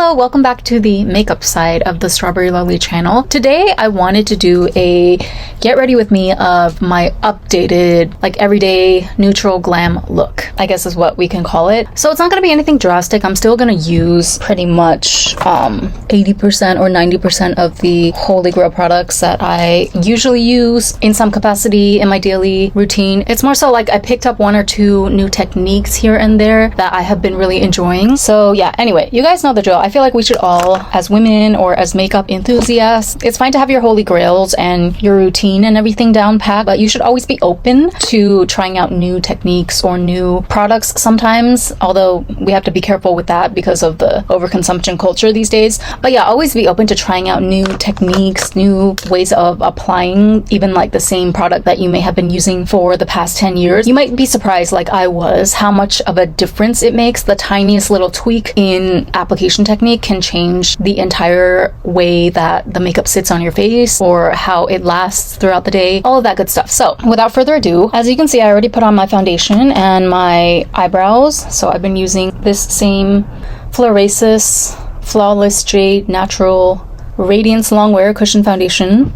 Hello, welcome back to the makeup side of the Strawberry Lovely channel. Today I wanted to do a get ready with me of my updated, like, everyday neutral glam look, I guess is what we can call it. So it's not going to be anything drastic. I'm still going to use pretty much 80% or 90% of the Holy Grail products that I usually use in some capacity in my daily routine. It's more so like I picked up one or two new techniques here and there that I have been really enjoying. So yeah, anyway, you guys know the drill. I feel like we should all, as women or as makeup enthusiasts, it's fine to have your holy grails and your routine and everything down pat, but you should always be open to trying out new techniques or new products sometimes, although we have to be careful with that because of the overconsumption culture these days. But yeah, always be open to trying out new techniques, new ways of applying even like the same product that you may have been using for the past 10 years. You might be surprised, like I was, how much of a difference it makes. The tiniest little tweak in application technique can change the entire way that the makeup sits on your face or how it lasts throughout the day, all of that good stuff. So without further ado, as you can see, I already put on my foundation and my eyebrows. So I've been using this same Florasis Flawless Jade Natural Radiance Longwear Cushion Foundation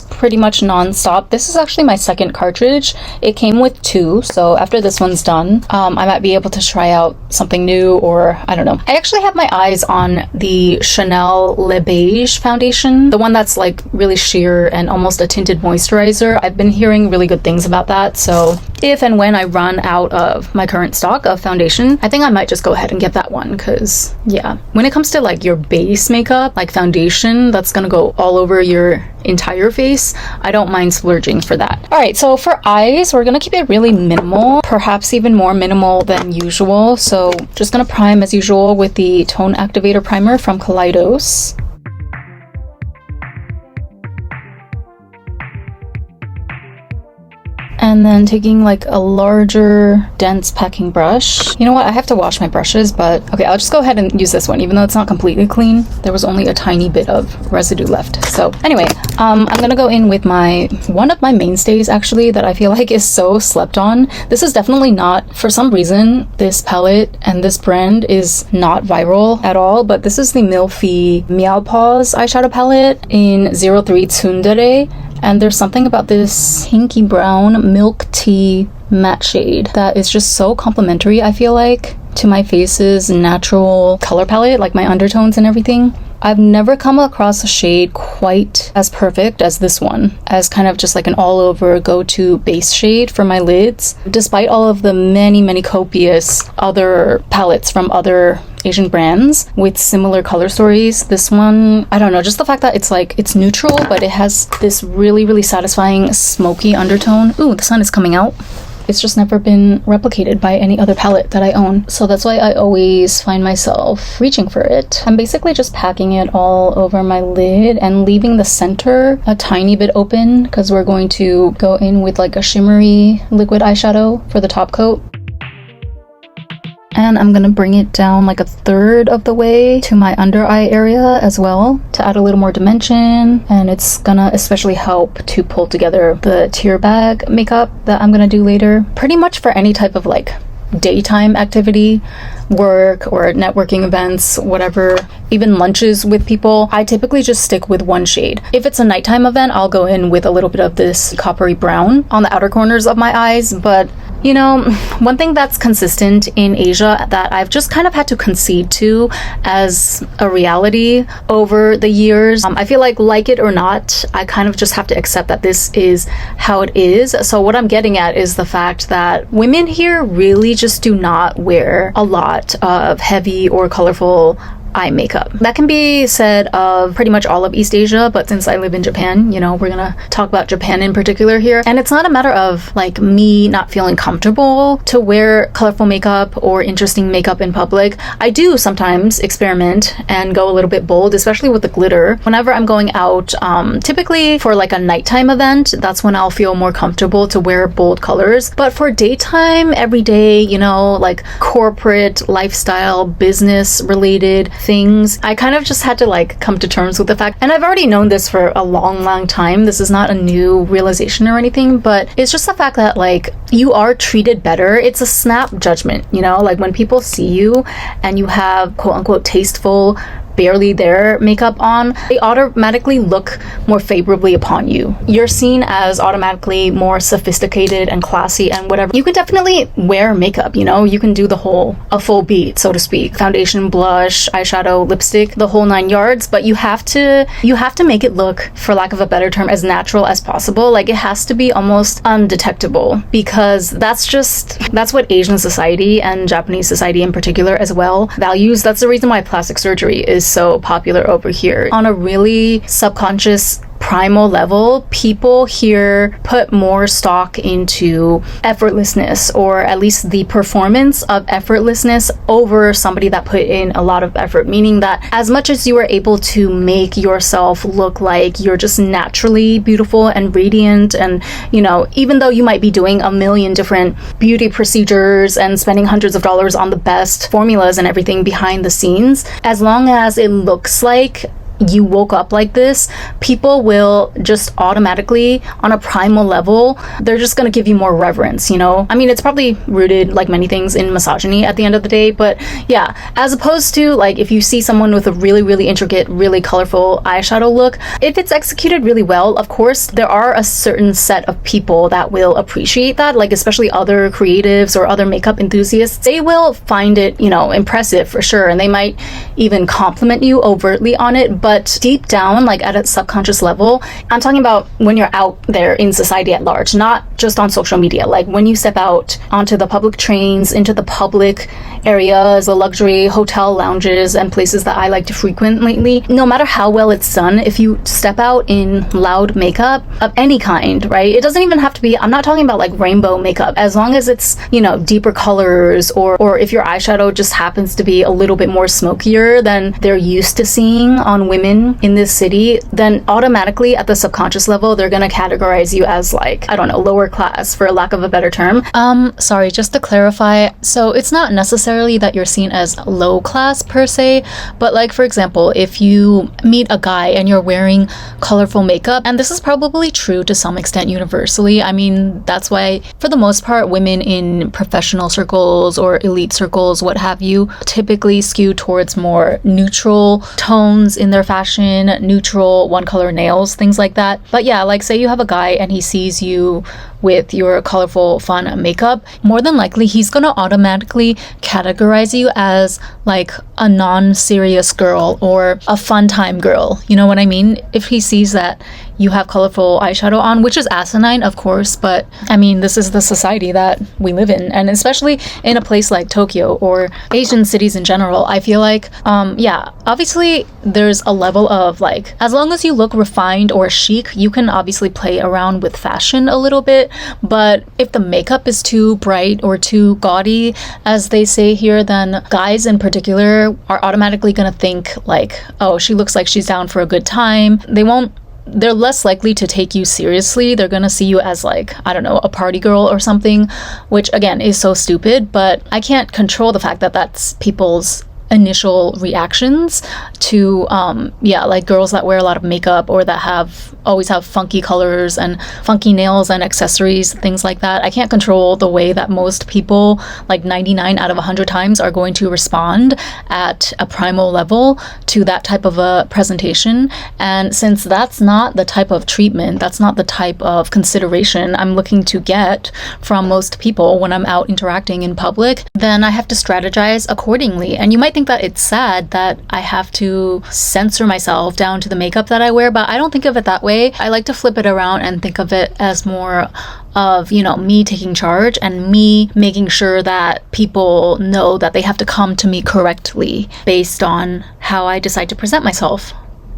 pretty much non-stop. This is actually my second cartridge. It came with two, so after this one's done, I might be able to try out something new, or I don't know. I actually have my eyes on the Chanel Le Beige foundation, the one that's like really sheer and almost a tinted moisturizer. I've been hearing really good things about that, so if and when I run out of my current stock of foundation, I think I might just go ahead and get that one, because yeah, when it comes to like your base makeup, like foundation that's gonna go all over your entire face, I don't mind splurging for that. All right, so for eyes, we're gonna keep it really minimal, perhaps even more minimal than usual. So just gonna prime as usual with the Tone Activator Primer from Kaleidos. And then taking like a larger dense packing brush. You know what, I have to wash my brushes, but okay, I'll just go ahead and use this one even though it's not completely clean. There was only a tiny bit of residue left. So anyway, I'm gonna go in with one of my mainstays actually that I feel like is so slept on. This is definitely not, for some reason, this palette and this brand is not viral at all, but this is the Milfy Meow Paws eyeshadow palette in 03 Tsundere. And there's something about this pinky brown milk tea matte shade that is just so complimentary, I feel like, to my face's natural color palette, like my undertones and everything. I've never come across a shade quite as perfect as this one, as kind of just like an all-over go-to base shade for my lids. Despite all of the many copious other palettes from other Asian brands with similar color stories, this one, I don't know, just the fact that it's neutral, but it has this really satisfying smoky undertone. Ooh, the sun is coming out. It's just never been replicated by any other palette that I own. So that's why I always find myself reaching for it. I'm basically just packing it all over my lid and leaving the center a tiny bit open because we're going to go in with like a shimmery liquid eyeshadow for the top coat. And I'm gonna bring it down like a third of the way to my under eye area as well to add a little more dimension. And it's gonna especially help to pull together the tear bag makeup that I'm gonna do later. Pretty much for any type of like daytime activity, work or networking events, whatever, even lunches with people, I typically just stick with one shade. If it's a nighttime event, I'll go in with a little bit of this coppery brown on the outer corners of my eyes. But you know, one thing that's consistent in Asia that I've just kind of had to concede to as a reality over the years, I feel like it or not, I kind of just have to accept that this is how it is. So what I'm getting at is the fact that women here really just do not wear a lot of heavy or colorful eye makeup. That can be said of pretty much all of East Asia, but since I live in Japan, you know, we're gonna talk about Japan in particular here. And it's not a matter of like me not feeling comfortable to wear colorful makeup or interesting makeup in public. I do sometimes experiment and go a little bit bold, especially with the glitter. Whenever I'm going out, typically for like a nighttime event, that's when I'll feel more comfortable to wear bold colors. But for daytime, everyday, you know, like corporate, lifestyle, business related things. I kind of just had to like come to terms with the fact, and I've already known this for a long time. This is not a new realization or anything, but it's just the fact that like you are treated better. It's a snap judgment, you know, like when people see you and you have quote unquote tasteful, barely there makeup on, they automatically look more favorably upon you. You're seen as automatically more sophisticated and classy and whatever. You can definitely wear makeup, you know, you can do a full beat, so to speak. Foundation, blush, eyeshadow, lipstick, the whole 9 yards, but you have to make it look, for lack of a better term, as natural as possible. Like it has to be almost undetectable, because that's what Asian society and Japanese society in particular as well values. That's the reason why plastic surgery is so popular over here. On a really subconscious primal level, people here put more stock into effortlessness, or at least the performance of effortlessness, over somebody that put in a lot of effort, meaning that as much as you are able to make yourself look like you're just naturally beautiful and radiant, and you know, even though you might be doing a million different beauty procedures and spending hundreds of dollars on the best formulas and everything behind the scenes, as long as it looks like you woke up like this, people will just automatically, on a primal level, they're just going to give you more reverence, you know? I mean, it's probably rooted, like many things, in misogyny at the end of the day, but yeah, as opposed to like if you see someone with a really intricate, really colorful eyeshadow look, if it's executed really well, of course, there are a certain set of people that will appreciate that, like especially other creatives or other makeup enthusiasts. They will find it, you know, impressive for sure, and they might even compliment you overtly on it. But deep down, like at a subconscious level, I'm talking about when you're out there in society at large, not just on social media. Like when you step out onto the public trains, into the public areas, the luxury hotel lounges and places that I like to frequent lately, no matter how well it's done, if you step out in loud makeup of any kind, right? It doesn't even have to be, I'm not talking about like rainbow makeup, as long as it's, you know, deeper colors, or if your eyeshadow just happens to be a little bit more smokier than they're used to seeing on women in this city, then automatically at the subconscious level, they're gonna categorize you as like, I don't know, lower class, for lack of a better term. Sorry, just to clarify, so it's not necessarily that you're seen as low class per se, but like for example, if you meet a guy and you're wearing colorful makeup, and this is probably true to some extent universally, I mean, that's why for the most part, women in professional circles or elite circles, what have you, typically skew towards more neutral tones in their fashion, neutral one color nails, things like that. But yeah, like say you have a guy and he sees you with your colorful fun makeup, more than likely he's gonna automatically categorize you as like a non-serious girl or a fun time girl, you know what I mean? If he sees that you have colorful eyeshadow on, which is asinine, of course, but I mean, this is the society that we live in, and especially in a place like Tokyo or Asian cities in general, I feel like, yeah, obviously there's a level of like, as long as you look refined or chic, you can obviously play around with fashion a little bit, but if the makeup is too bright or too gaudy, as they say here, then guys in particular are automatically gonna think like, oh, she looks like she's down for a good time. They're less likely to take you seriously. They're gonna see you as like, I don't know, a party girl or something, which again is so stupid, but I can't control the fact that that's people's initial reactions to yeah, like girls that wear a lot of makeup or that always have funky colors and funky nails and accessories, things like that. I can't control the way that most people, like 99 out of 100 times, are going to respond at a primal level to that type of a presentation. And since that's not the type of treatment, that's not the type of consideration I'm looking to get from most people when I'm out interacting in public, then I have to strategize accordingly. And you might think that it's sad that I have to censor myself down to the makeup that I wear, but I don't think of it that way. I like to flip it around and think of it as more of, you know, me taking charge and me making sure that people know that they have to come to me correctly based on how I decide to present myself,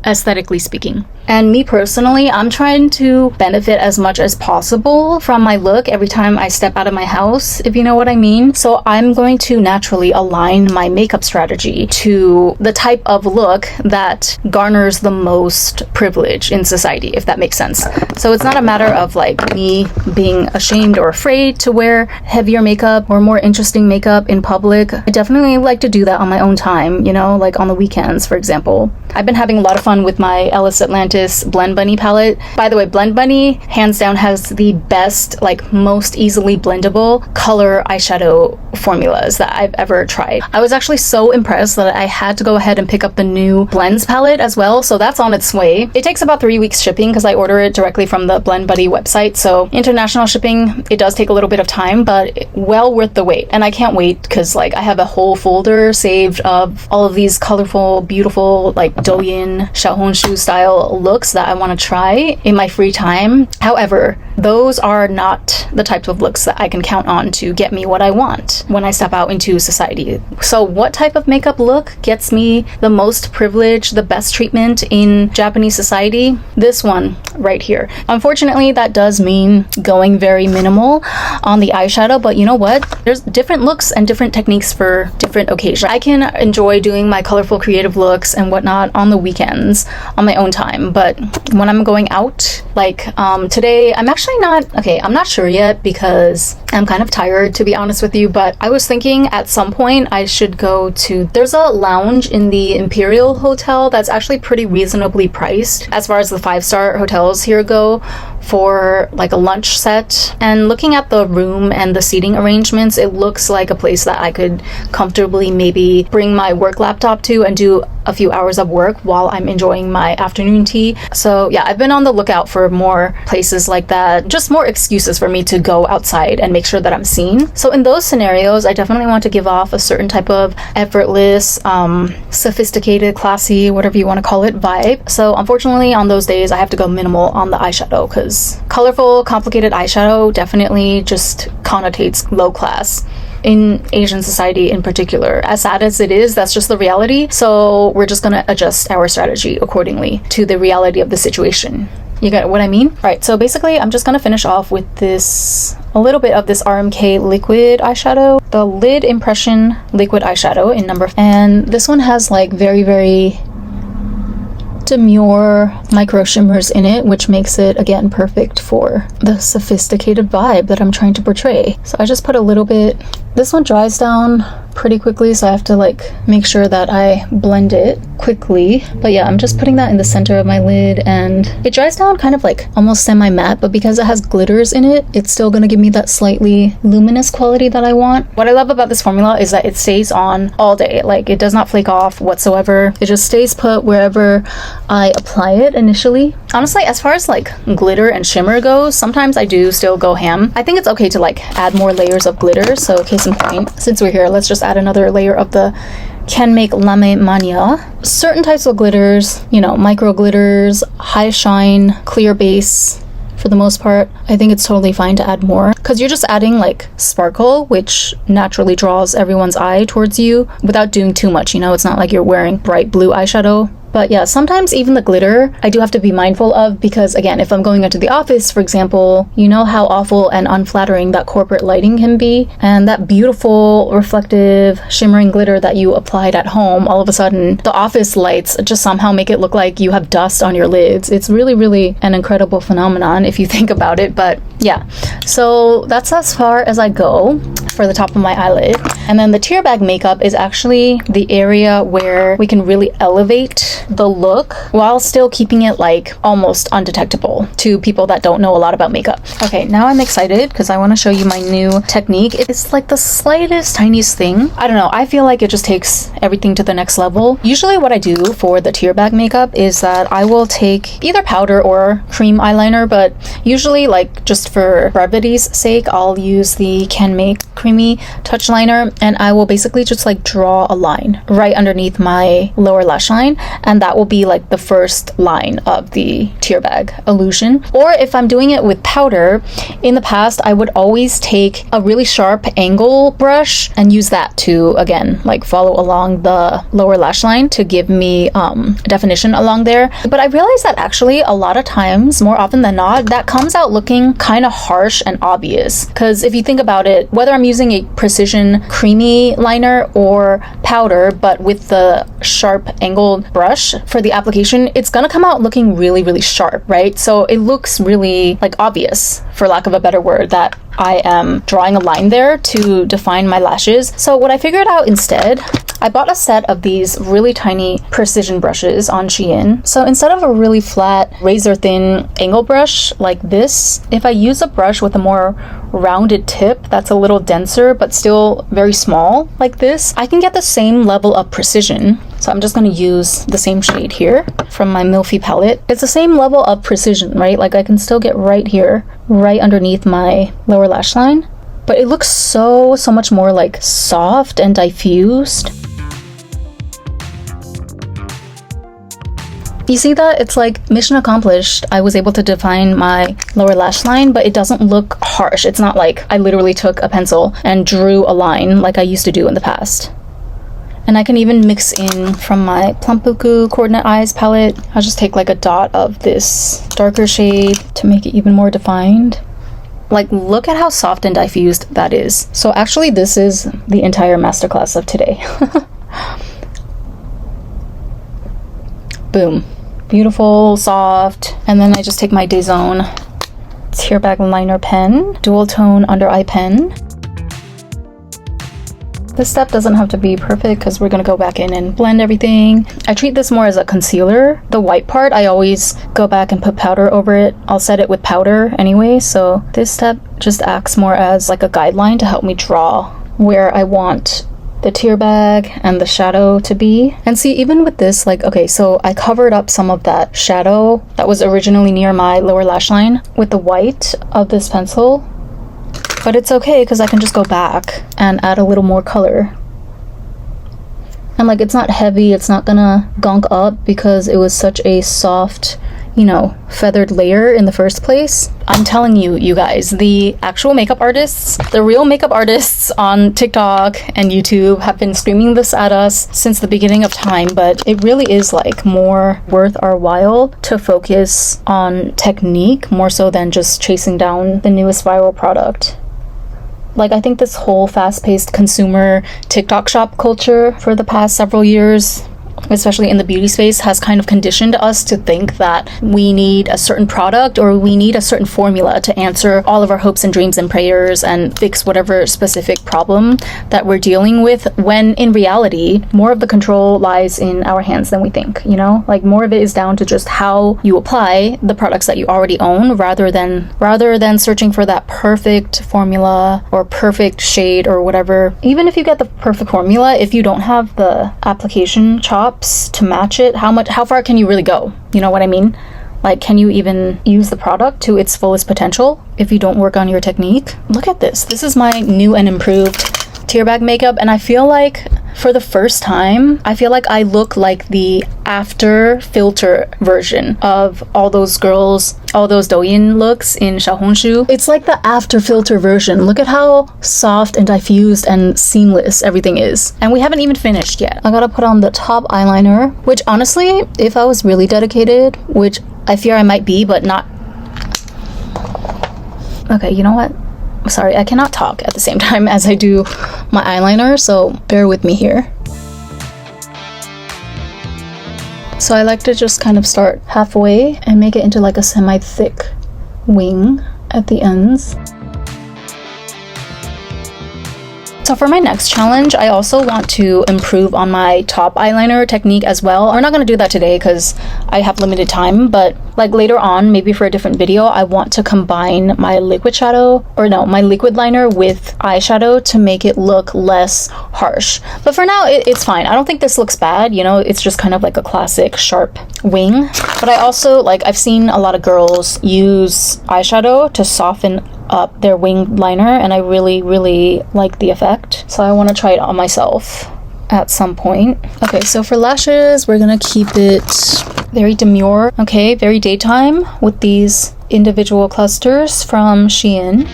aesthetically speaking. And me personally, I'm trying to benefit as much as possible from my look every time I step out of my house, if you know what I mean. So I'm going to naturally align my makeup strategy to the type of look that garners the most privilege in society, if that makes sense. So it's not a matter of like me being ashamed or afraid to wear heavier makeup or more interesting makeup in public. I definitely like to do that on my own time, you know, like on the weekends, for example. I've been having a lot of fun with my Ellis Atlantis Blend Bunny palette. By the way, Blend Bunny hands down has the best, like most easily blendable color eyeshadow formulas that I've ever tried. I was actually so impressed that I had to go ahead and pick up the new Blends palette as well, so that's on its way. It takes about 3 weeks shipping because I order it directly from the Blend Buddy website, so international shipping, it does take a little bit of time, but well worth the wait. And I can't wait because like I have a whole folder saved of all of these colorful, beautiful, like douyin, xiaohongshu style looks that I want to try in my free time. However, those are not the types of looks that I can count on to get me what I want when I step out into society. So what type of makeup look gets me the most privilege, the best treatment in Japanese society? This one right here. Unfortunately, that does mean going very minimal on the eyeshadow, but you know what? There's different looks and different techniques for different occasions. I can enjoy doing my colorful creative looks and whatnot on the weekends on my own time, but when I'm going out, like today, I'm not sure yet because I'm kind of tired, to be honest with you, but I was thinking at some point I should go to, there's a lounge in the Imperial Hotel that's actually pretty reasonably priced as far as the 5-star hotels here go for like a lunch set. And looking at the room and the seating arrangements, it looks like a place that I could comfortably maybe bring my work laptop to and do a few hours of work while I'm enjoying my afternoon tea. So yeah, I've been on the lookout for more places like that, just more excuses for me to go outside and make sure that I'm seen. So in those scenarios, I definitely want to give off a certain type of effortless, sophisticated, classy, whatever you want to call it, vibe. So unfortunately on those days I have to go minimal on the eyeshadow because colorful, complicated eyeshadow definitely just connotates low class in Asian society in particular. As sad as it is, that's just the reality. So we're just gonna adjust our strategy accordingly to the reality of the situation. You get what I mean? Right, so basically I'm just gonna finish off with a little bit of this RMK liquid eyeshadow, the Lid Impression liquid eyeshadow in number, and this one has like very, very demure micro shimmers in it, which makes it again perfect for the sophisticated vibe that I'm trying to portray. So I just put a little bit. This one dries down pretty quickly, so I have to like make sure that I blend it quickly. But yeah, I'm just putting that in the center of my lid, and it dries down kind of like almost semi-matte, but because it has glitters in it, it's still gonna give me that slightly luminous quality that I want. What I love about this formula is that it stays on all day. Like it does not flake off whatsoever. It just stays put wherever I apply it initially. Honestly, as far as like glitter and shimmer goes, sometimes I do still go ham. I think it's okay to like add more layers of glitter. So case in point, since we're here, let's just add another layer of the Can Make Lame Mania. Certain types of glitters, you know, micro glitters, high shine, clear base, for the most part, I think it's totally fine to add more because you're just adding like sparkle, which naturally draws everyone's eye towards you without doing too much, you know. It's not like you're wearing bright blue eyeshadow. But yeah, sometimes even the glitter I do have to be mindful of because again, if I'm going into the office, for example, you know how awful and unflattering that corporate lighting can be, and that beautiful reflective shimmering glitter that you applied at home, all of a sudden the office lights just somehow make it look like you have dust on your lids. It's really, really an incredible phenomenon if you think about it. But yeah, so that's as far as I go for the top of my eyelid. And then the tear bag makeup is actually the area where we can really elevate the look while still keeping it like almost undetectable to people that don't know a lot about makeup. Okay, now I'm excited because I want to show you my new technique. It's like the slightest, tiniest thing. I don't know, I feel like it just takes everything to the next level. Usually what I do for the tear bag makeup is that I will take either powder or cream eyeliner, but usually like just for brevity's sake, I'll use the Can Make Creamy Touch Liner, and I will basically just like draw a line right underneath my lower lash line. and that will be like the first line of the tear bag illusion. Or if I'm doing it with powder, in the past I would always take a really sharp angle brush and use that to, again, like follow along the lower lash line to give me definition along there. But I realized that actually a lot of times, more often than not, that comes out looking kind of harsh and obvious. Because if you think about it, whether I'm using a precision creamy liner or powder, but with the sharp angled brush for the application, it's gonna come out looking really, really sharp, right? So it looks really like obvious, for lack of a better word, that I am drawing a line there to define my lashes. So what I figured out instead, I bought a set of these really tiny precision brushes on Shein. So instead of a really flat, razor thin angle brush like this, if I use a brush with a more rounded tip that's a little denser but still very small like this, I can get the same level of precision. So I'm just going to use the same shade here from my Milfy palette. It's the same level of precision, right? Like I can still get right here, right underneath my lower lash line, but it looks so much more like soft and diffused. You see that? It's like mission accomplished. I was able to define my lower lash line, but it doesn't look harsh. It's not like I literally took a pencil and drew a line like I used to do in the past. And I can even mix in from my Plumpuku Coordinate Eyes palette. I'll just take like a dot of this darker shade to make it even more defined. Like, look at how soft and diffused that is. So actually, this is the entire masterclass of today. Boom. Beautiful, soft. And then I just take my DeZone Tear Bag Liner pen, dual tone under eye pen. This step doesn't have to be perfect because we're going to go back in and blend everything. I treat this more as a concealer. The white part, I always go back and put powder over it. I'll set it with powder anyway, so this step just acts more as like a guideline to help me draw where I want the tear bag and the shadow to be. And see, even with this, like, okay, so I covered up some of that shadow that was originally near my lower lash line with the white of this pencil. But it's okay because I can just go back and add a little more color. And like, it's not heavy, it's not gonna gunk up because it was such a soft, you know, feathered layer in the first place. I'm telling you, you guys, the actual makeup artists, the real makeup artists on TikTok and YouTube have been screaming this at us since the beginning of time, but it really is like more worth our while to focus on technique more so than just chasing down the newest viral product. Like, I think this whole fast-paced consumer TikTok shop culture for the past several years, especially in the beauty space, has kind of conditioned us to think that we need a certain product or we need a certain formula to answer all of our hopes and dreams and prayers and fix whatever specific problem that we're dealing with, when in reality, more of the control lies in our hands than we think, you know? Like, more of it is down to just how you apply the products that you already own rather than searching for that perfect formula or perfect shade or whatever. Even if you get the perfect formula, if you don't have the application chops to match it, how far can you really go? You know what I mean? Like, can you even use the product to its fullest potential if you don't work on your technique? Look at this. This is my new and improved tear bag makeup, and I feel like for the first time, I feel like I look like the after filter version of all those girls, all those douyin looks in Xiaohongshu. It's like the after filter version. Look at how soft and diffused and seamless everything is. And we haven't even finished yet. I gotta put on the top eyeliner, which honestly, if I was really dedicated, which I fear I might be, but not... Okay, you know what? Sorry, I cannot talk at the same time as I do my eyeliner, so bear with me here. So I like to just kind of start halfway and make it into like a semi-thick wing at the ends. So for my next challenge, I also want to improve on my top eyeliner technique as well. We're not going to do that today because I have limited time, but like later on, maybe for a different video, I want to combine my liquid shadow, or no, my liquid liner with eyeshadow to make it look less harsh. But for now, it's fine. I don't think this looks bad, you know, it's just kind of like a classic sharp wing. But I also, like, I've seen a lot of girls use eyeshadow to soften up their wing liner, and I really like the effect, so I want to try it on myself. at some point. Okay, so for lashes, we're gonna keep it very demure. Okay, very daytime with these individual clusters from Shein.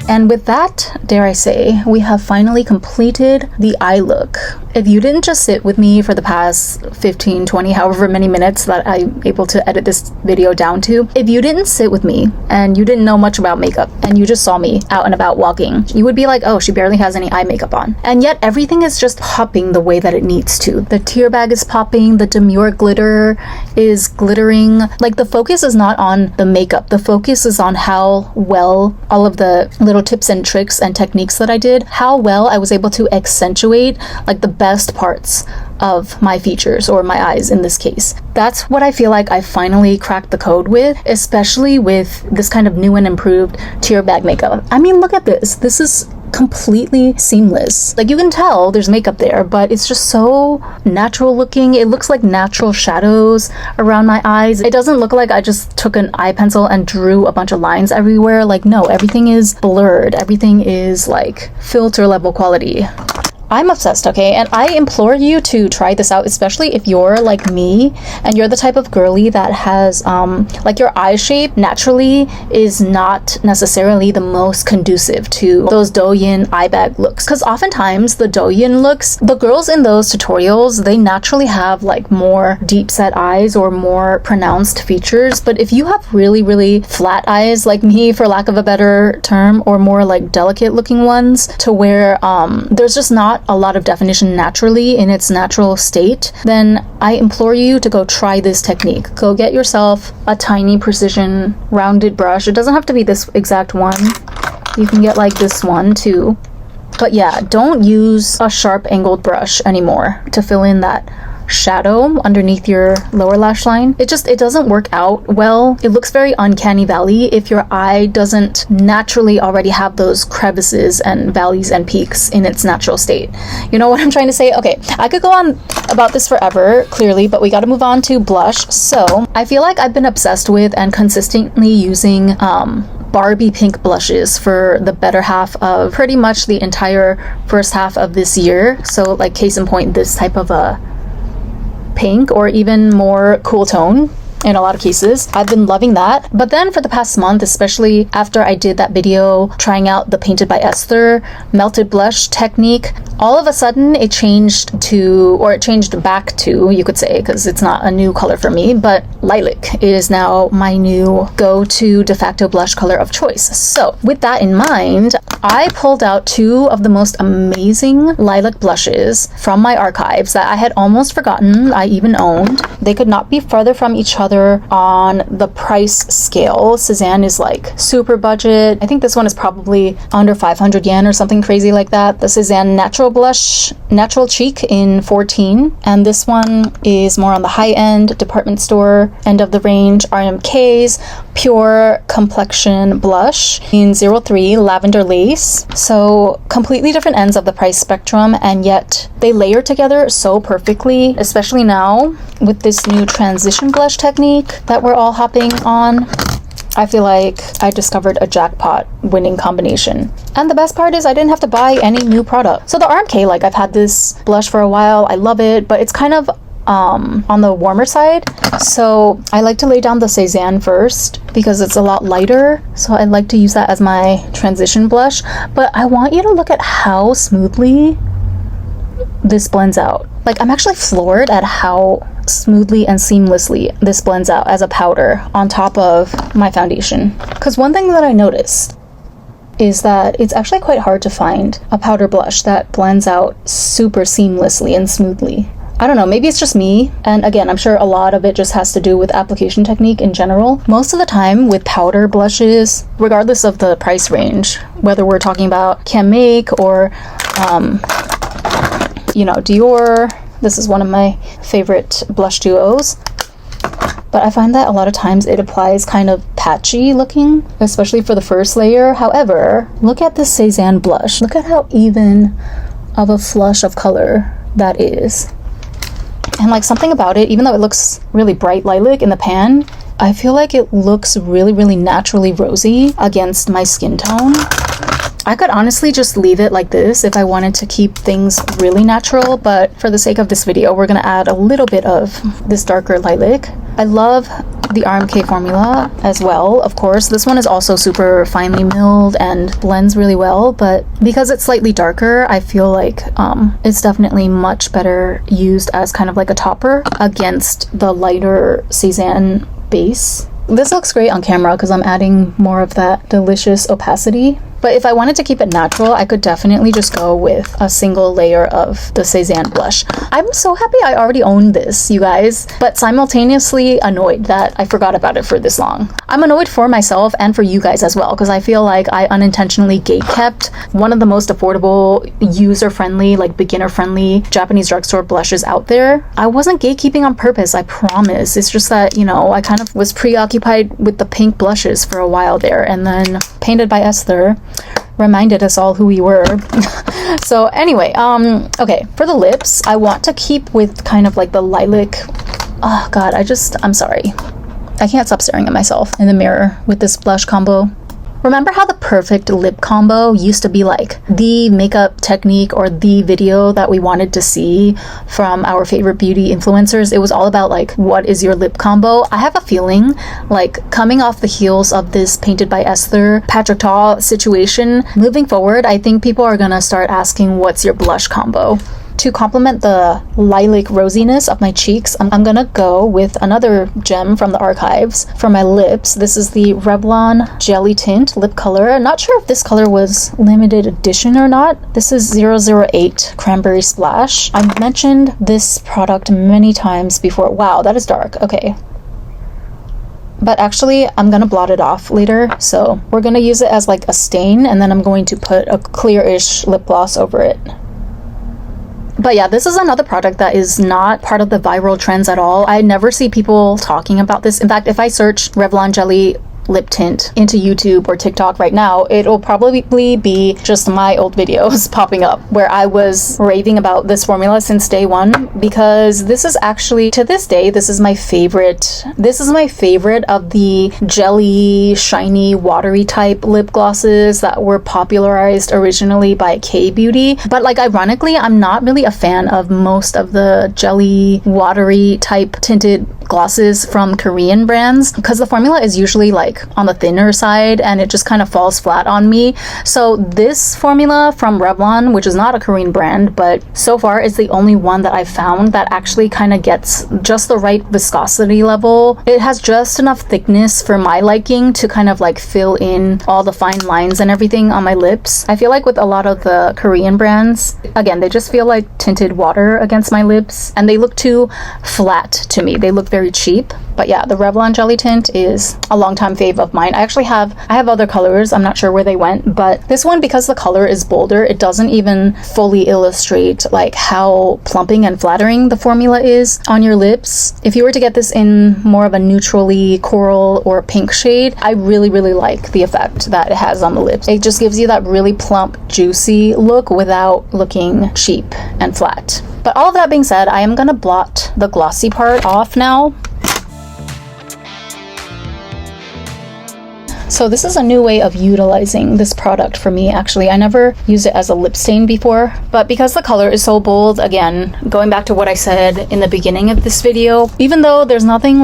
And with that, dare I say, we have finally completed the eye look. If you didn't just sit with me for the past 15, 20, however many minutes that I'm able to edit this video down to, if you didn't sit with me and you didn't know much about makeup and you just saw me out and about walking, you would be like, oh, she barely has any eye makeup on. And yet everything is just popping the way that it needs to. The tear bag is popping, the demure glitter is glittering. Like, the focus is not on the makeup. The focus is on how well all of the little tips and tricks and techniques that I did, how well I was able to accentuate like the best parts of my features, or my eyes in this case. That's what I feel like I finally cracked the code with, especially with this kind of new and improved tear bag makeup. I mean, look at this. This is completely seamless. Like, you can tell there's makeup there, but it's just so natural looking. It looks like natural shadows around my eyes. It doesn't look like I just took an eye pencil and drew a bunch of lines everywhere. Like, no, everything is blurred. Everything is like filter level quality. I'm obsessed, okay? And I implore you to try this out, especially if you're like me and you're the type of girly that has like, your eye shape naturally is not necessarily the most conducive to those douyin eye bag looks. Because oftentimes the douyin looks, the girls in those tutorials, they naturally have like more deep set eyes or more pronounced features. But if you have really, really flat eyes like me, for lack of a better term, or more like delicate looking ones, to where there's just not a lot of definition naturally in its natural state, then I implore you to go try this technique. Go get yourself a tiny precision rounded brush. It doesn't have to be this exact one. You can get like this one too. But yeah, don't use a sharp angled brush anymore to fill in that shadow underneath your lower lash line. It doesn't work out well. It looks very uncanny valley if your eye doesn't naturally already have those crevices and valleys and peaks in its natural state. You know what I'm trying to say? Okay, I could go on about this forever, clearly, but we got to move on to blush. So I feel like I've been obsessed with and consistently using Barbie pink blushes for the better half of pretty much the entire first half of this year. So like, case in point, this type of a pink, or even more cool tone in a lot of cases. I've been loving that. But then for the past month, especially after I did that video trying out the Painted by Esther melted blush technique, all of a sudden it changed back to, you could say, because it's not a new color for me, but lilac is now my new go-to de facto blush color of choice. So with that in mind, I pulled out two of the most amazing lilac blushes from my archives that I had almost forgotten I even owned. They could not be further from each other on the price scale. Cezanne is like super budget. I think this one is probably under 500 yen or something crazy like that. The Cezanne Natural Blush, Natural Cheek in 14. And this one is more on the high end, department store end of the range, RMK's Pure Complexion Blush in 03 Lavender Lace. So completely different ends of the price spectrum, and yet they layer together so perfectly, especially now with this new transition blush technique that we're all hopping on. I feel like I discovered a jackpot winning combination. And the best part is I didn't have to buy any new product. So the RMK, like, I've had this blush for a while. I love it, but it's kind of on the warmer side. So I like to lay down the Cezanne first because it's a lot lighter. So I like to use that as my transition blush. But I want you to look at how smoothly this blends out. Like, I'm actually floored at how smoothly and seamlessly this blends out as a powder on top of my foundation. Because one thing that I noticed is that it's actually quite hard to find a powder blush that blends out super seamlessly and smoothly. I don't know, maybe it's just me. And again, I'm sure a lot of it just has to do with application technique in general. Most of the time with powder blushes, regardless of the price range, whether we're talking about Can Make or you know, Dior. This is one of my favorite blush duos. but I find that a lot of times it applies kind of patchy looking, especially for the first layer. However, look at this Cezanne blush. Look at how even of a flush of color that is. And like something about it, even though it looks really bright lilac in the pan, I feel like it looks really, really naturally rosy against my skin tone. I could honestly just leave it like this if I wanted to keep things really natural, but for the sake of this video, we're gonna add a little bit of this darker lilac. I love the RMK formula as well, of course. This one is also super finely milled and blends really well, but because it's slightly darker, I feel like it's definitely much better used as kind of like a topper against the lighter Cezanne base. This looks great on camera because I'm adding more of that delicious opacity. But if I wanted to keep it natural, I could definitely just go with a single layer of the Cezanne blush. I'm so happy I already owned this, you guys, but simultaneously annoyed that I forgot about it for this long. I'm annoyed for myself and for you guys as well, because I feel like I unintentionally gatekept one of the most affordable, user-friendly, like beginner-friendly Japanese drugstore blushes out there. I wasn't gatekeeping on purpose, I promise. It's just that, you know, I kind of was preoccupied with the pink blushes for a while there, and then Painted by Esther reminded us all who we were. So anyway, okay, for the lips, I want to keep with kind of like the lilac. Oh god, I'm sorry. I can't stop staring at myself in the mirror with this blush combo. Remember how the perfect lip combo used to be like the makeup technique or the video that we wanted to see from our favorite beauty influencers? It was all about like, what is your lip combo? I have a feeling like coming off the heels of this Painted by Esther, Patrick Ta situation, moving forward, I think people are gonna start asking, what's your blush combo? To complement the lilac rosiness of my cheeks, I'm gonna go with another gem from the archives for my lips. This is the Revlon Jelly Tint lip color. Not sure if this color was limited edition or not. This is 008 Cranberry Splash. I've mentioned this product many times before. Wow, that is dark. Okay. But actually, I'm gonna blot it off later, so we're gonna use it as like a stain, and then I'm going to put a clear-ish lip gloss over it. But yeah, this is another product that is not part of the viral trends at all. I never see people talking about this. In fact, if I search Revlon Jelly lip tint into YouTube or TikTok right now, it'll probably be just my old videos popping up where I was raving about this formula since day one, because this is actually, to this day, this is my favorite of the jelly, shiny, watery type lip glosses that were popularized originally by K-Beauty. But like, ironically, I'm not really a fan of most of the jelly, watery type tinted glosses from Korean brands, because the formula is usually like on the thinner side and it just kind of falls flat on me. So this formula from Revlon, which is not a Korean brand, but so far is the only one that I've found that actually kind of gets just the right viscosity level. It has just enough thickness for my liking to kind of like fill in all the fine lines and everything on my lips. I feel like with a lot of the Korean brands, again, they just feel like tinted water against my lips and they look too flat to me. They look very cheap. But yeah, the Revlon Jelly Tint is a longtime fave of mine. I have other colors. I'm not sure where they went, but this one, because the color is bolder, it doesn't even fully illustrate like how plumping and flattering the formula is on your lips. If you were to get this in more of a neutrally coral or pink shade, I really, really like the effect that it has on the lips. It just gives you that really plump, juicy look without looking cheap and flat. But all of that being said, I am gonna blot the glossy part off now. So this is a new way of utilizing this product for me, actually. I never used it as a lip stain before, but because the color is so bold, again, going back to what I said in the beginning of this video, even though there's nothing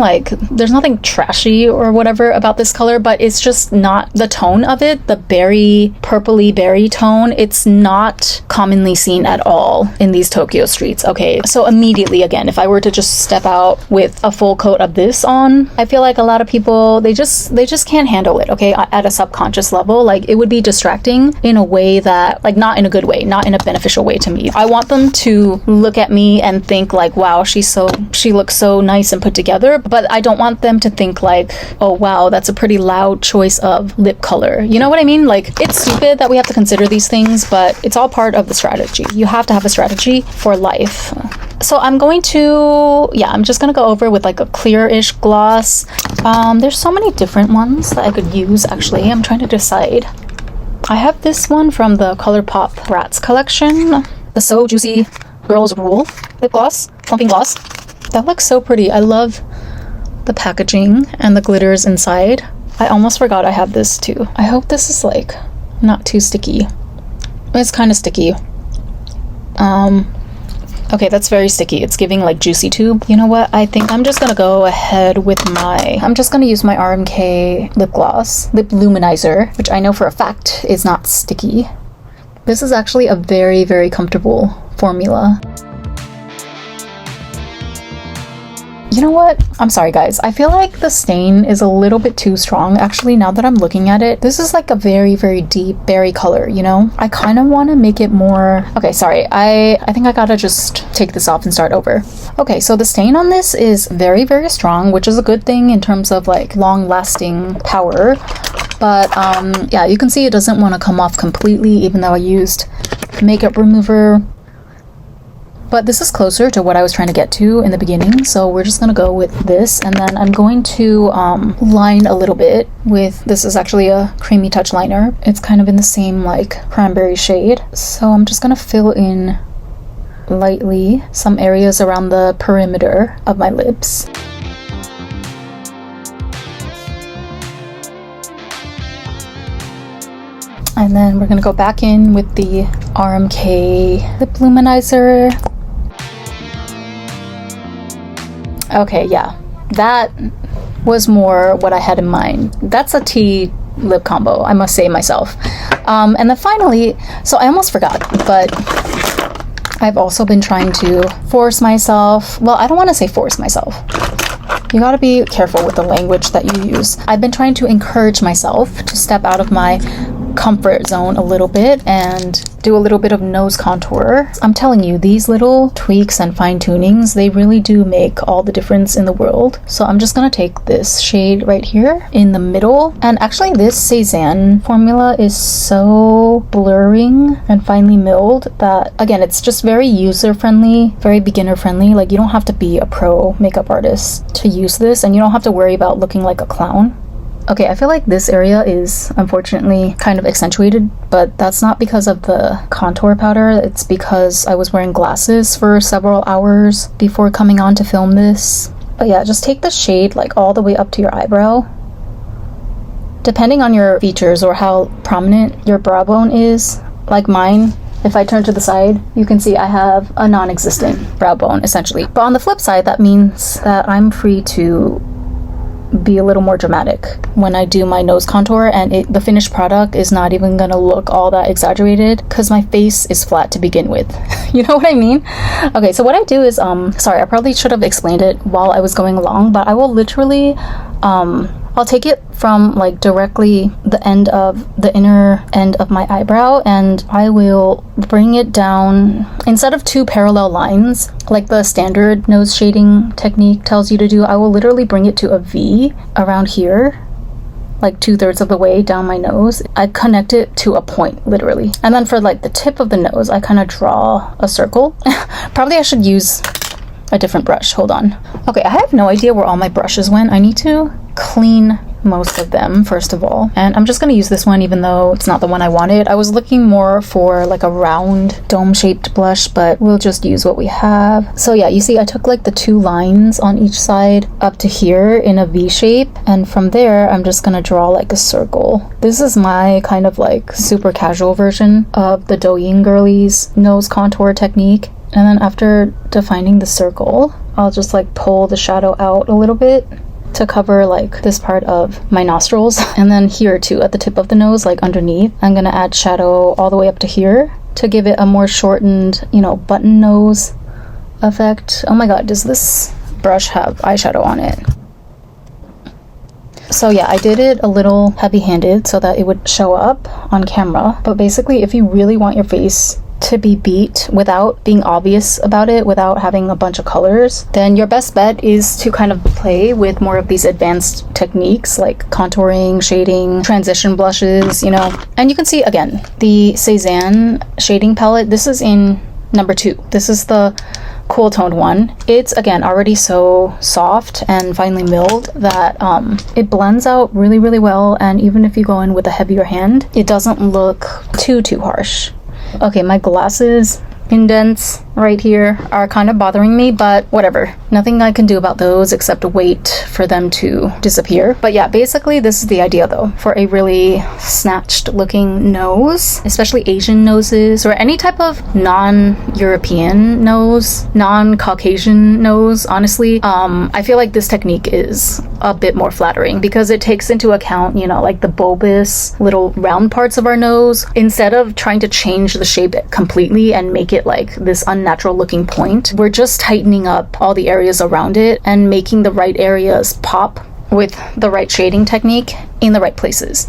trashy or whatever about this color, but it's just not the tone of it, the berry, purpley berry tone, it's not commonly seen at all in these Tokyo streets, okay? So immediately, again, if I were to just step out with a full coat of this on, I feel like a lot of people, they just can't handle it, okay, at a subconscious level. Like, it would be distracting in a way that, like, not in a good way, not in a beneficial way to me. I want them to look at me and think like, wow, she looks so nice and put together, but I don't want them to think like, oh wow, that's a pretty loud choice of lip color. You know what I mean? Like, it's stupid that we have to consider these things, but it's all part of the strategy. You have to have a strategy for life. So I'm going to, yeah, I'm just gonna go over with like a clear-ish gloss. There's so many different ones that I could use actually. I'm trying to decide. I have this one from the ColourPop Rats collection, the So Juicy Girls Rule lip gloss, plumping gloss. That looks so pretty. I love the packaging and the glitters inside. I almost forgot I have this too. I hope this is like not too sticky. It's kind of sticky. Okay, that's very sticky. It's giving like juicy tube. You know what? I think I'm just gonna go ahead with I'm just gonna use my RMK lip gloss, lip luminizer, which I know for a fact is not sticky. This is actually a very, very comfortable formula. You know what? I'm sorry guys. I feel like the stain is a little bit too strong. Actually, now that I'm looking at it, this is like a very, very deep berry color, you know? I kind of want to make it more... Okay, sorry. I think I gotta just take this off and start over. Okay, so the stain on this is very, very strong, which is a good thing in terms of like long-lasting power. But yeah, you can see it doesn't want to come off completely, even though I used makeup remover. But this is closer to what I was trying to get to in the beginning, so we're just gonna go with this, and then I'm going to line a little bit with, this is actually a creamy touch liner. It's kind of in the same like cranberry shade. So I'm just gonna fill in lightly some areas around the perimeter of my lips. And then we're gonna go back in with the RMK lip luminizer. Okay, yeah, that was more what I had in mind. That's a tea lip combo, I must say myself. And then finally, so I almost forgot, but I've also been trying to force myself. Well, I don't want to say force myself. You gotta be careful with the language that you use. I've been trying to encourage myself to step out of my comfort zone a little bit and do a little bit of nose contour. I'm telling you, these little tweaks and fine tunings, they really do make all the difference in the world. So I'm just gonna take this shade right here in the middle. And actually this Cezanne formula is so blurring and finely milled that, again, it's just very user friendly, very beginner friendly. Like, you don't have to be a pro makeup artist to use this, and you don't have to worry about looking like a clown. Okay, I feel like this area is unfortunately kind of accentuated, but that's not because of the contour powder. It's because I was wearing glasses for several hours before coming on to film this. But yeah, just take the shade like all the way up to your eyebrow. Depending on your features or how prominent your brow bone is, like mine, if I turn to the side, you can see I have a non-existent brow bone essentially. But on the flip side, that means that I'm free to be a little more dramatic when I do my nose contour, and the finished product is not even gonna look all that exaggerated because my face is flat to begin with. You know what I mean? Okay, so what I do is, sorry, I probably should have explained it while I was going along, but I will literally, I'll take it from like directly the inner end of my eyebrow, and I will bring it down instead of two parallel lines like the standard nose shading technique tells you to do. I will literally bring it to a V around here, like 2/3 of the way down my nose. I connect it to a point, literally. And then for like the tip of the nose, I kind of draw a circle. Probably I should use a different brush. Hold on. Okay, I have no idea where all my brushes went. I need to clean most of them first of all, and I'm just going to use this one even though it's not the one I wanted. I was looking more for like a round dome shaped blush, but we'll just use what we have. So yeah, you see I took like the two lines on each side up to here in a V shape, and from there I'm just going to draw like a circle. This is my kind of like super casual version of the Douyin girlies nose contour technique. And then after defining the circle, I'll just like pull the shadow out a little bit to cover like this part of my nostrils, and then here too at the tip of the nose, like underneath, I'm gonna add shadow all the way up to here to give it a more shortened, you know, button nose effect. Oh my god, does this brush have eyeshadow on it? So yeah, I did it a little heavy-handed so that it would show up on camera, but basically if you really want your face to be beat without being obvious about it, without having a bunch of colors, then your best bet is to kind of play with more of these advanced techniques like contouring, shading, transition blushes, you know. And you can see again the Cezanne shading palette. This is in number 2. This is the cool toned one. It's again already so soft and finely milled that it blends out really, really well, and even if you go in with a heavier hand, it doesn't look too harsh. Okay, my glasses indents right here are kind of bothering me, but whatever. Nothing I can do about those except wait for them to disappear. But yeah, basically this is the idea though, for a really snatched looking nose, especially Asian noses or any type of non-European nose, non-Caucasian nose. Honestly, I feel like this technique is a bit more flattering because it takes into account, you know, like the bulbous little round parts of our nose, instead of trying to change the shape completely and make it like this unnatural looking point. We're just tightening up all the areas around it and making the right areas pop with the right shading technique in the right places.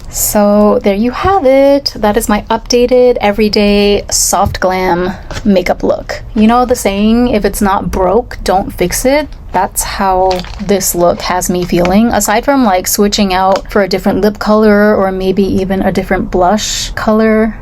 So there you have it. That is my updated everyday soft glam makeup look. You know the saying, if it's not broke, don't fix it? That's how this look has me feeling. Aside from like switching out for a different lip color or maybe even a different blush color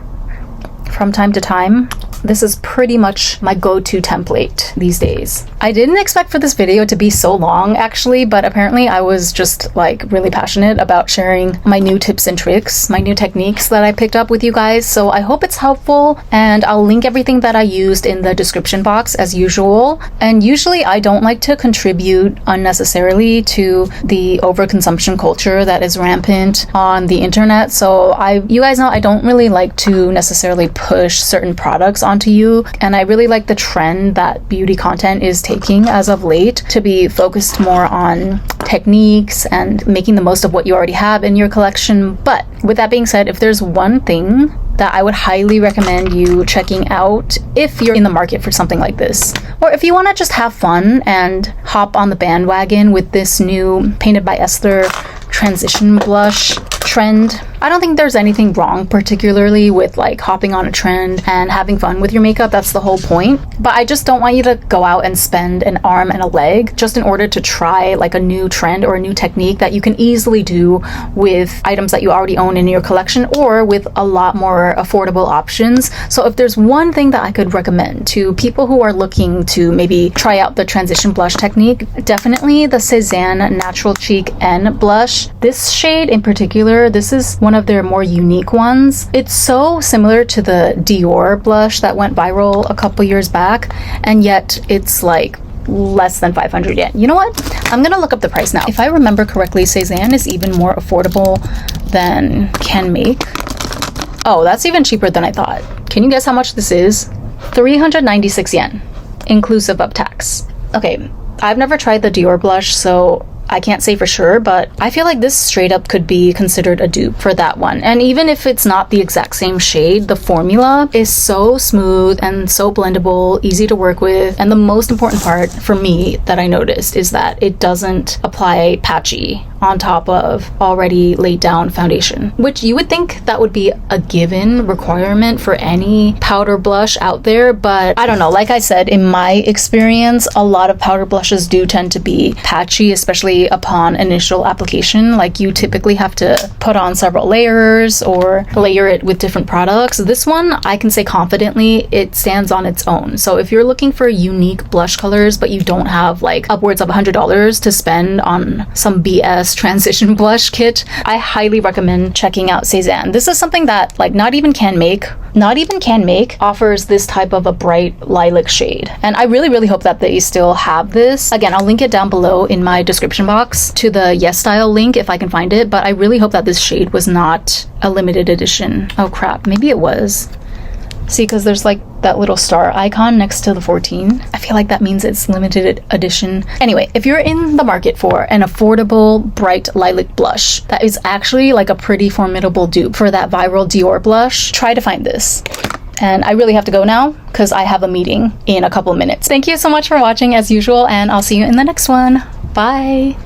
from time to time, this is pretty much my go-to template these days. I didn't expect for this video to be so long actually, but apparently I was just like really passionate about sharing my new tips and tricks, my new techniques that I picked up with you guys. So I hope it's helpful, and I'll link everything that I used in the description box as usual. And usually I don't like to contribute unnecessarily to the overconsumption culture that is rampant on the internet. So you guys know I don't really like to necessarily push certain products onto you, and I really like the trend that beauty content is taking as of late to be focused more on techniques and making the most of what you already have in your collection. But with that being said, if there's one thing that I would highly recommend you checking out if you're in the market for something like this, or if you want to just have fun and hop on the bandwagon with this new Painted by Esther transition blush trend. I don't think there's anything wrong particularly with like hopping on a trend and having fun with your makeup. That's the whole point. But I just don't want you to go out and spend an arm and a leg just in order to try like a new trend or a new technique that you can easily do with items that you already own in your collection or with a lot more affordable options. So if there's one thing that I could recommend to people who are looking to maybe try out the transition blush technique, definitely the Cezanne Natural Cheek N blush. This shade in particular, this is one of their more unique ones. It's so similar to the Dior blush that went viral a couple years back, and yet it's like less than 500 yen. You know what? I'm gonna look up the price now. If I remember correctly, Cezanne is even more affordable than Can Make. Oh, that's even cheaper than I thought. Can you guess how much this is? 396 yen, inclusive of tax. Okay, I've never tried the Dior blush, so I can't say for sure, but I feel like this straight up could be considered a dupe for that one. And even if it's not the exact same shade, the formula is so smooth and so blendable, easy to work with. And the most important part for me that I noticed is that it doesn't apply patchy on top of already laid down foundation, which you would think that would be a given requirement for any powder blush out there. But I don't know, like I said, in my experience, a lot of powder blushes do tend to be patchy, especially upon initial application. Like you typically have to put on several layers or layer it with different products. This one, I can say confidently, it stands on its own. So if you're looking for unique blush colors, but you don't have like upwards of $100 to spend on some BS transition blush kit, I highly recommend checking out Cezanne. This is something that like not even Can Make offers this type of a bright lilac shade. And I really hope that they still have this. Again, I'll link it down below in my description box to the Yes Style link if I can find it, but I really hope that this shade was not a limited edition. Oh crap, maybe it was. See, because there's like that little star icon next to the 14. I feel like that means it's limited edition. Anyway, if you're in the market for an affordable, bright lilac blush that is actually like a pretty formidable dupe for that viral Dior blush, try to find this. And I really have to go now because I have a meeting in a couple of minutes. Thank you so much for watching as usual, and I'll see you in the next one. Bye!